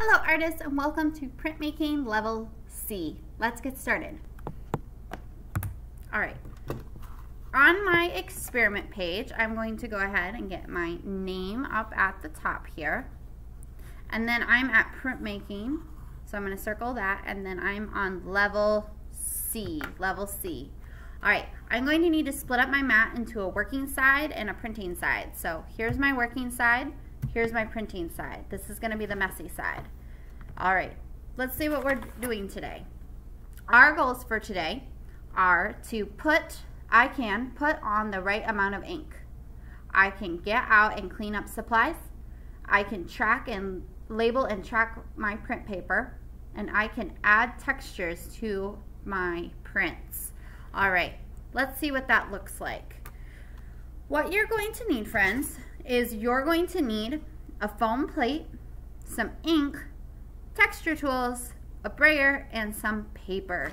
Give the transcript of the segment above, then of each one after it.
Hello artists, and welcome to Printmaking Level C. Let's get started. Alright, on my experiment page, I'm going to go ahead and get my name up at the top here. And then I'm at Printmaking, so I'm going to circle that, and then I'm on Level C. Alright, I'm going to need to split up my mat into a working side and a printing side. So here's my working side. Here's my printing side. This is going to be the messy side. All right, let's see what we're doing today. Our goals for today are to put on the right amount of ink. I can get out and clean up supplies. I can track and label and track my print paper. And I can add textures to my prints. All right, let's see what that looks like. What you're going to need, friends, is you're going to need a foam plate, some ink, texture tools, a brayer, and some paper.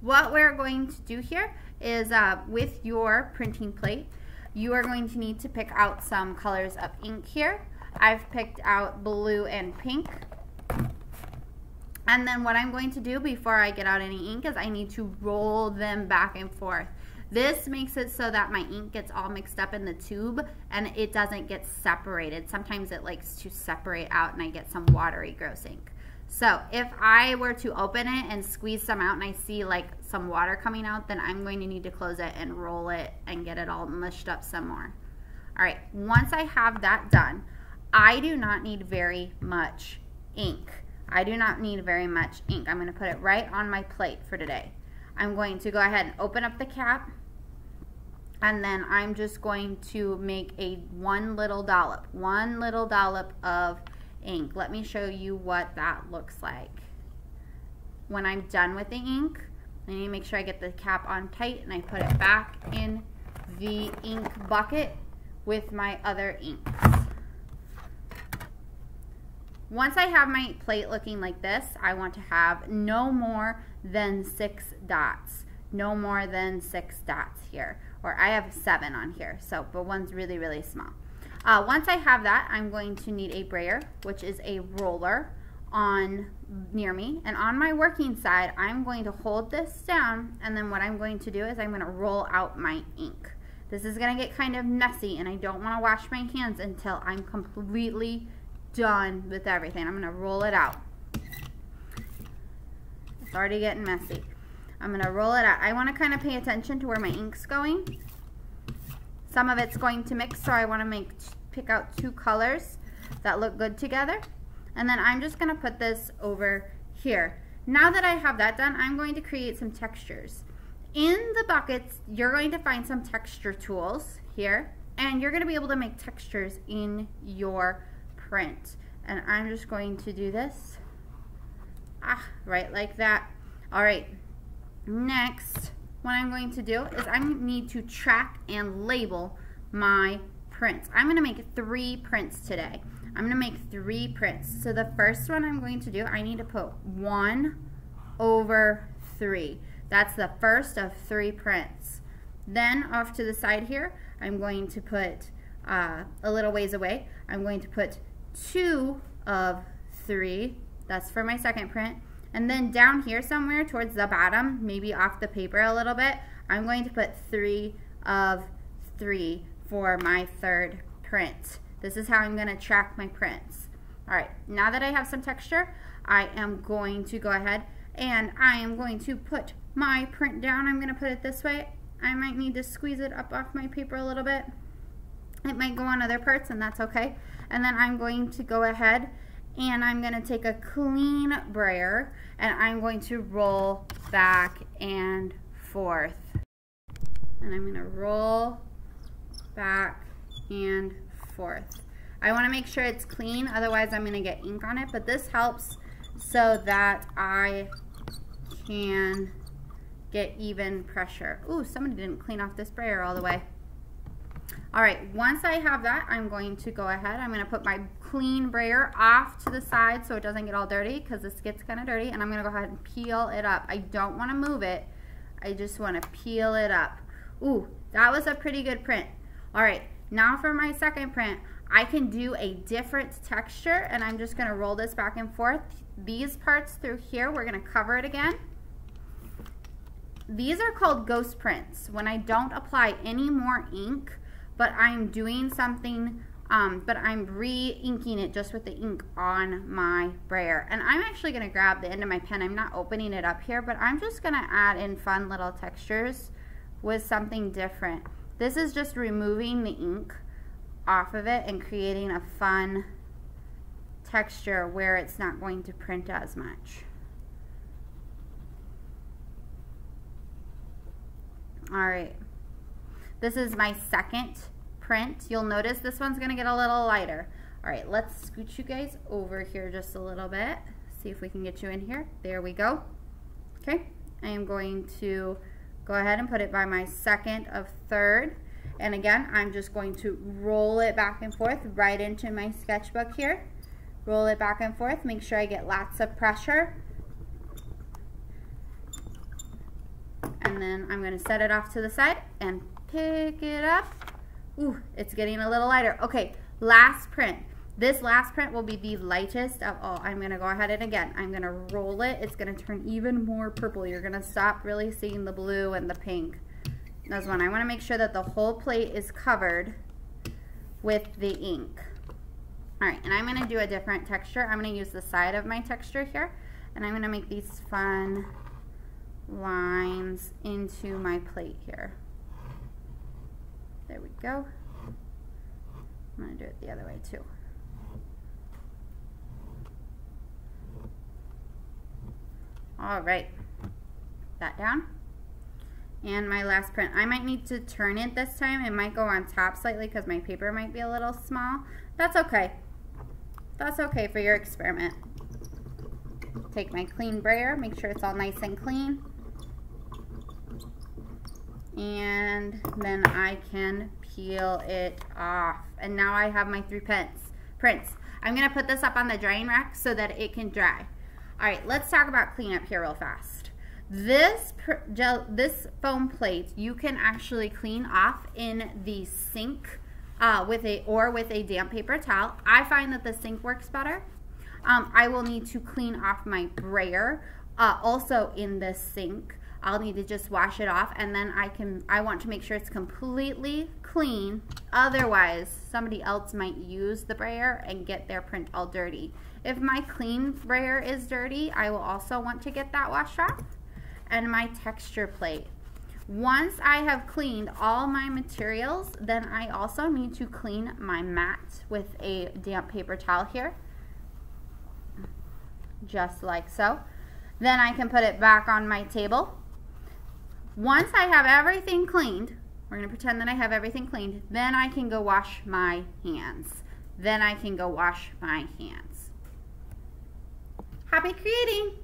What we're going to do here is with your printing plate, you are going to need to pick out some colors of ink here. I've picked out blue and pink. And then what I'm going to do before I get out any ink is I need to roll them back and forth. This makes it so that my ink gets all mixed up in the tube and it doesn't get separated. Sometimes it likes to separate out and I get some watery, gross ink. So if I were to open it and squeeze some out and I see like some water coming out, then I'm going to need to close it and roll it and get it all mushed up some more. All right, once I have that done, I do not need very much ink. I'm going to put it right on my plate for today. I'm going to go ahead and open up the cap, and then I'm just going to make one little dollop of ink. Let me show you what that looks like. When I'm done with the ink, I need to make sure I get the cap on tight and I put it back in the ink bucket with my other inks. Once I have my plate looking like this, I want to have no more than 6 dots. No more than 6 dots here. Or I have 7 on here, but one's really, really small. Once I have that, I'm going to need a brayer, which is a roller, near me. And on my working side, I'm going to hold this down, and then what I'm going to do is I'm going to roll out my ink. This is going to get kind of messy, and I don't want to wash my hands until I'm completely done with everything. I'm going to roll it out. It's already getting messy. I'm going to roll it out. I want to kind of pay attention to where my ink's going. Some of it's going to mix, so I want to pick out 2 colors that look good together. And then I'm just going to put this over here. Now that I have that done, I'm going to create some textures. In the buckets, you're going to find some texture tools here, and you're going to be able to make textures in your print. And I'm just going to do this right like that. All right, next what I'm going to do is I need to track and label my prints. I'm going to make 3 prints today. I'm going to make 3 prints. So the first one I'm going to do, I need to put 1/3. That's the first of 3 prints. Then off to the side here, I'm going to put a little ways away, I'm going to put 2/3. That's for my second print. And then down here somewhere towards the bottom, maybe off the paper a little bit, I'm going to put 3/3 for my 3rd print. This is how I'm going to track my prints. All right, now that I have some texture, I am going to go ahead and I am going to put my print down. I'm going to put it this way. I might need to squeeze it up off my paper a little bit. It might go on other parts, and that's okay. And then I'm going to go ahead and I'm going to take a clean brayer and I'm going to roll back and forth. And I'm going to roll back and forth. I want to make sure it's clean, otherwise I'm going to get ink on it, but this helps so that I can get even pressure. Ooh, somebody didn't clean off this brayer all the way. All right, once I have that, I'm going to go ahead. I'm going to put my clean brayer off to the side so it doesn't get all dirty, because this gets kind of dirty, and I'm going to go ahead and peel it up. I don't want to move it. I just want to peel it up. Ooh, that was a pretty good print. All right, now for my second print, I can do a different texture, and I'm just going to roll this back and forth. These parts through here, we're going to cover it again. These are called ghost prints, when I don't apply any more ink, but I'm doing something, but I'm re-inking it just with the ink on my brayer. And I'm actually going to grab the end of my pen. I'm not opening it up here, but I'm just going to add in fun little textures with something different. This is just removing the ink off of it and creating a fun texture where it's not going to print as much. All right, this is my second print. You'll notice this one's gonna get a little lighter. All right, let's scoot you guys over here just a little bit. See if we can get you in here. There we go. Okay, I am going to go ahead and put it by my second of third. And again, I'm just going to roll it back and forth right into my sketchbook here. Roll it back and forth, make sure I get lots of pressure. And then I'm going to set it off to the side and pick it up. Ooh, it's getting a little lighter. Okay, last print. This last print will be the lightest of all. I'm going to go ahead and again, I'm going to roll it. It's going to turn even more purple. You're going to stop really seeing the blue and the pink. That's one. I want to make sure that the whole plate is covered with the ink. All right, and I'm going to do a different texture. I'm going to use the side of my texture here, and I'm going to make these fun lines into my plate here. There we go. I'm going to do it the other way too. All right, that down. And my last print, I might need to turn it this time. It might go on top slightly because my paper might be a little small. That's okay. That's okay for your experiment. Take my clean brayer, make sure it's all nice and clean. And then I can peel it off. And now I have my 3 prints. I'm going to put this up on the drying rack so that it can dry. All right, let's talk about cleanup here real fast. This foam plate, you can actually clean off in the sink with a damp paper towel. I find that the sink works better. I will need to clean off my brayer also in the sink. I'll need to just wash it off, and then I want to make sure it's completely clean. Otherwise, somebody else might use the brayer and get their print all dirty. If my clean brayer is dirty, I will also want to get that washed off. And my texture plate. Once I have cleaned all my materials, then I also need to clean my mat with a damp paper towel here. Just like so. Then I can put it back on my table. Once I have everything cleaned, we're going to pretend that I have everything cleaned, then I can go wash my hands. Happy creating!